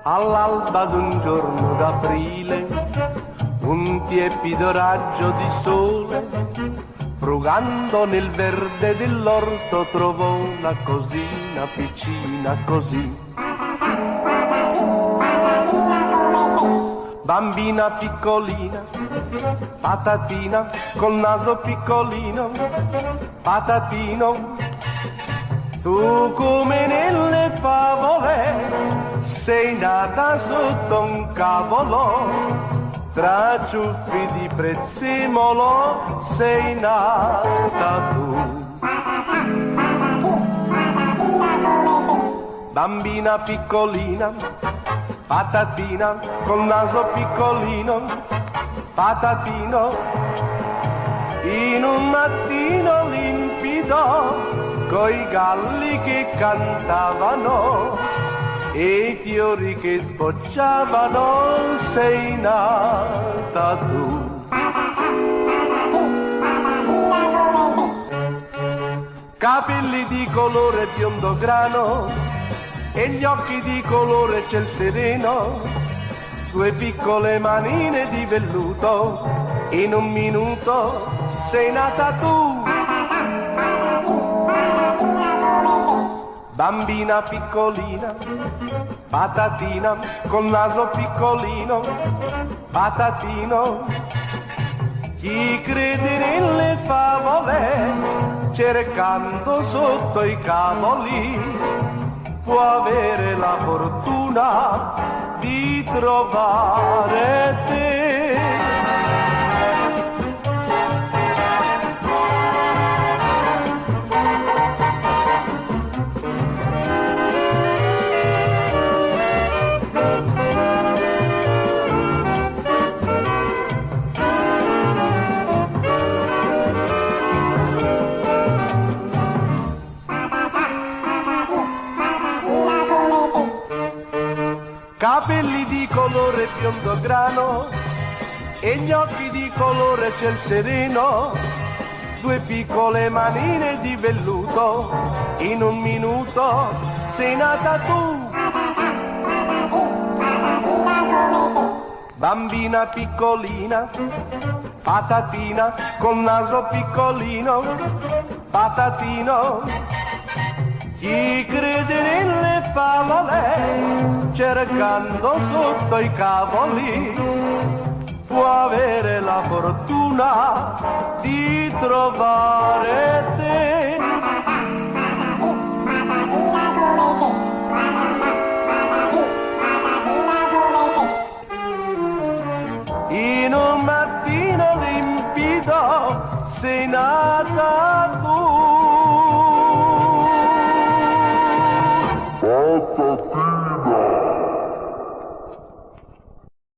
All'alba d'un giorno d'aprile, un tiepido raggio di sole, frugando nel verde dell'orto, trovò una cosina piccina così. Bambina piccolina, patatina, col naso piccolino, patatino, tu come nelle favole sei nata sotto un cavolo, tra ciuffi di prezzemolo sei nata tu. Bambina piccolina, patatina, col naso piccolino, patatino, in un mattino limpido, coi galli che cantavano e i fiori che sbocciavano, sei nata tu. Capelli di colore biondo grano e gli occhi di colore ciel sereno, due piccole manine di velluto, in un minuto sei nata tu. Bambina piccolina, patatina, col naso piccolino, patatino, chi crede nelle favole, cercando sotto i cavoli, può avere la fortuna di trovare te. Capelli di colore biondo grano e gli occhi di colore ciel sereno, due piccole manine di velluto, in un minuto sei nata tu. Bambina piccolina, patatina, col naso piccolino, patatino, chi crede nelle favole, cercando sotto i cavoli, può avere la fortuna di trovare te. In un mattino limpido sei nata tu.